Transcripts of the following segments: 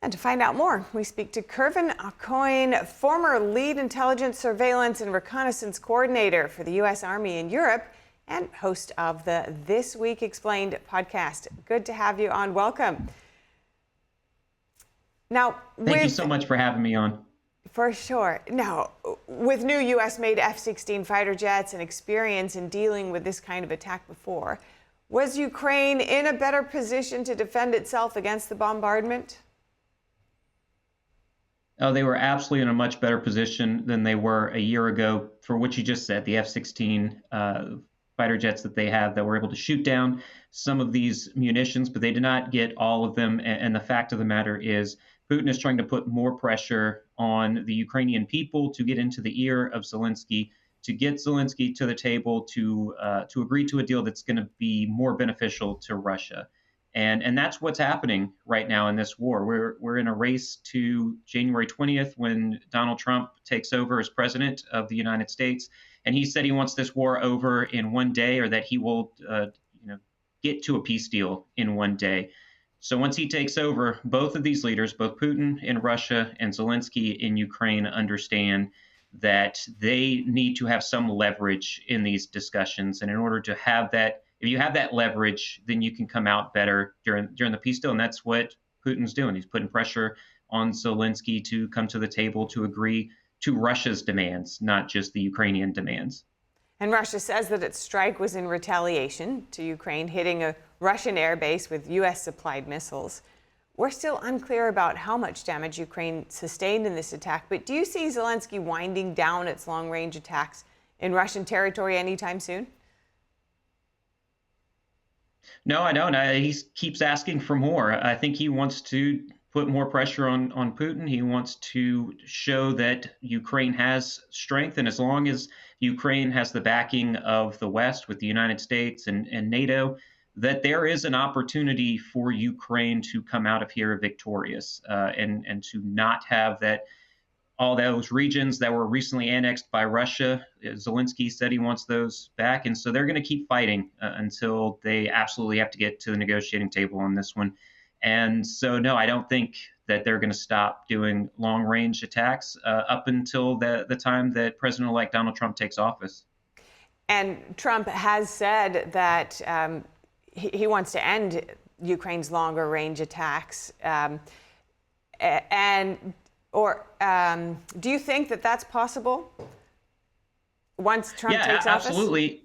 And to find out more, we speak to Kervin Aucoin, former lead intelligence, surveillance, and reconnaissance coordinator for the U.S. Army in Europe and host of the This Week Explained podcast. Good to have you on. Welcome. Now, Thank you so much for having me on. For sure. Now, with new U.S.-made F-16 fighter jets and experience in dealing with this kind of attack before, was Ukraine in a better position to defend itself against the bombardment? Oh, they were absolutely in a much better position than they were a year ago for what you just said, the F-16 fighter jets that they have that were able to shoot down some of these munitions, but they did not get all of them. And the fact of the matter is, Putin is trying to put more pressure on the Ukrainian people to get into the ear of Zelensky, to get Zelensky to the table to agree to a deal that's going to be more beneficial to Russia. And that's what's happening right now in this war. We're in a race to January 20th when Donald Trump takes over as president of the United States. And he said he wants this war over in one day, or that he will get to a peace deal in one day. So once he takes over, both of these leaders, both Putin in Russia and Zelensky in Ukraine, understand that they need to have some leverage in these discussions. And in order to have that, if you have that leverage, then you can come out better during the peace deal. And that's what Putin's doing. He's putting pressure on Zelensky to come to the table to agree to Russia's demands, not just the Ukrainian demands. And Russia says that its strike was in retaliation to Ukraine hitting a Russian airbase with U.S.-supplied missiles. We're still unclear about how much damage Ukraine sustained in this attack, but do you see Zelensky winding down its long-range attacks in Russian territory anytime soon? No, I don't. He keeps asking for more. I think he wants to put more pressure on Putin. He wants to show that Ukraine has strength. And as long as Ukraine has the backing of the West with the United States and NATO, that there is an opportunity for Ukraine to come out of here victorious and to not have that all those regions that were recently annexed by Russia. Zelensky said he wants those back. And so they're going to keep fighting until they absolutely have to get to the negotiating table on this one. And so, no, I don't think that they're going to stop doing long-range attacks up until the time that President-elect Donald Trump takes office. And Trump has said that he wants to end Ukraine's longer-range attacks. Do you think that that's possible once Trump takes office? Absolutely.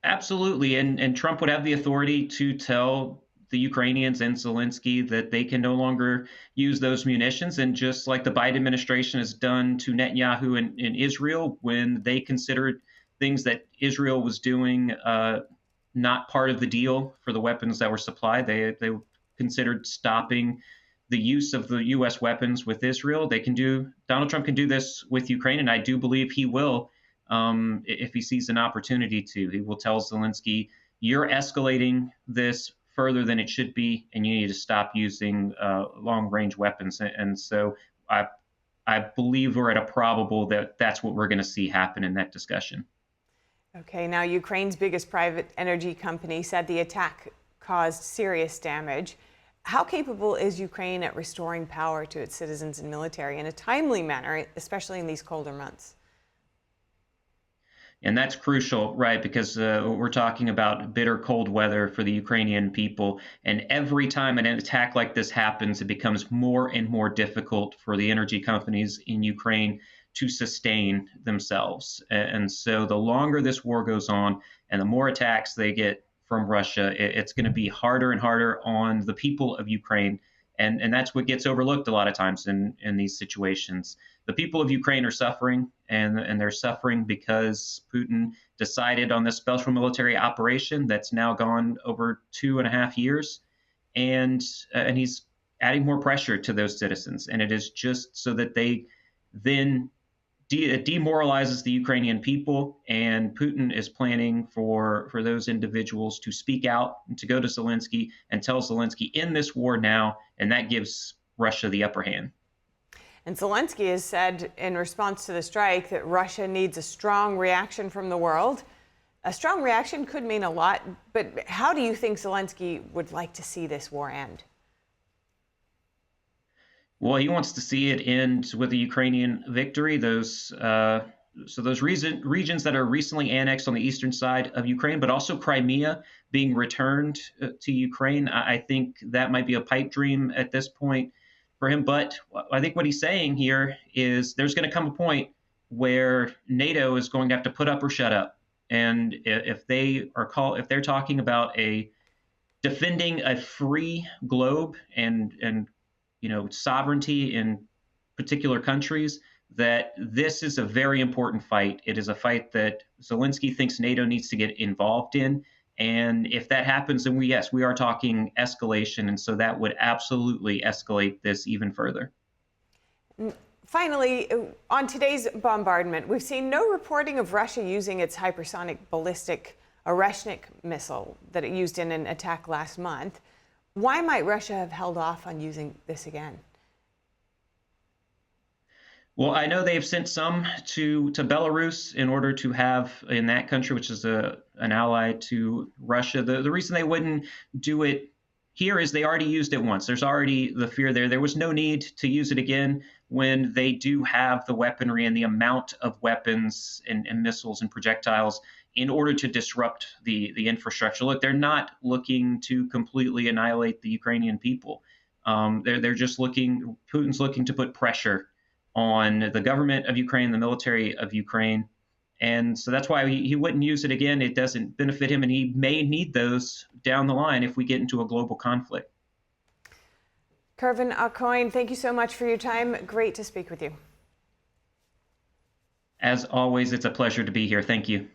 Absolutely. And Trump would have the authority to tell the Ukrainians and Zelensky that they can no longer use those munitions. And just like the Biden administration has done to Netanyahu in Israel, when they considered things that Israel was doing not part of the deal for the weapons that were supplied, they considered stopping the use of the U.S. weapons with Israel. Donald Trump can do this with Ukraine, and I do believe he will if he sees an opportunity to. He will tell Zelensky, you're escalating this further than it should be, and you need to stop using long-range weapons. And so I believe we're at a probable that that's what we're going to see happen in that discussion. Okay, now Ukraine's biggest private energy company said the attack caused serious damage. How capable is Ukraine at restoring power to its citizens and military in a timely manner, especially in these colder months? And that's crucial, right? Because we're talking about bitter cold weather for the Ukrainian people. And every time an attack like this happens, it becomes more and more difficult for the energy companies in Ukraine to sustain themselves. And so the longer this war goes on and the more attacks they get from Russia, it's going to be harder and harder on the people of Ukraine. And that's what gets overlooked a lot of times in these situations. The people of Ukraine are suffering, and they're suffering because Putin decided on this special military operation that's now gone over 2.5 years. And he's adding more pressure to those citizens. And it is just so that they then it demoralizes the Ukrainian people, and Putin is planning for those individuals to speak out and to go to Zelensky and tell Zelensky in this war now, and that gives Russia the upper hand. And Zelensky has said in response to the strike that Russia needs a strong reaction from the world. A strong reaction could mean a lot, but how do you think Zelensky would like to see this war end? Well, he wants to see it end with a Ukrainian victory. Those regions that are recently annexed on the eastern side of Ukraine, but also Crimea being returned to Ukraine, I think that might be a pipe dream at this point for him. But I think what he's saying here is there's going to come a point where NATO is going to have to put up or shut up. And if they're talking about a defending a free globe and sovereignty in particular countries, that this is a very important fight. It is a fight that Zelensky thinks NATO needs to get involved in. And if that happens, then we are talking escalation. And so that would absolutely escalate this even further. Finally, on today's bombardment, we've seen no reporting of Russia using its hypersonic ballistic Oreshnik missile that it used in an attack last month. Why might Russia have held off on using this again? Well, I know they've sent some to Belarus in order to have in that country, which is an ally to Russia. The reason they wouldn't do it here is they already used it once. There's already the fear there. There was no need to use it again when they do have the weaponry and the amount of weapons and missiles and projectiles in order to disrupt the infrastructure. Look, they're not looking to completely annihilate the Ukrainian people. They're just Putin's looking to put pressure on the government of Ukraine, the military of Ukraine. And so that's why he wouldn't use it again. It doesn't benefit him, and he may need those down the line if we get into a global conflict. Kervin Aucoin, thank you so much for your time. Great to speak with you. As always, it's a pleasure to be here. Thank you.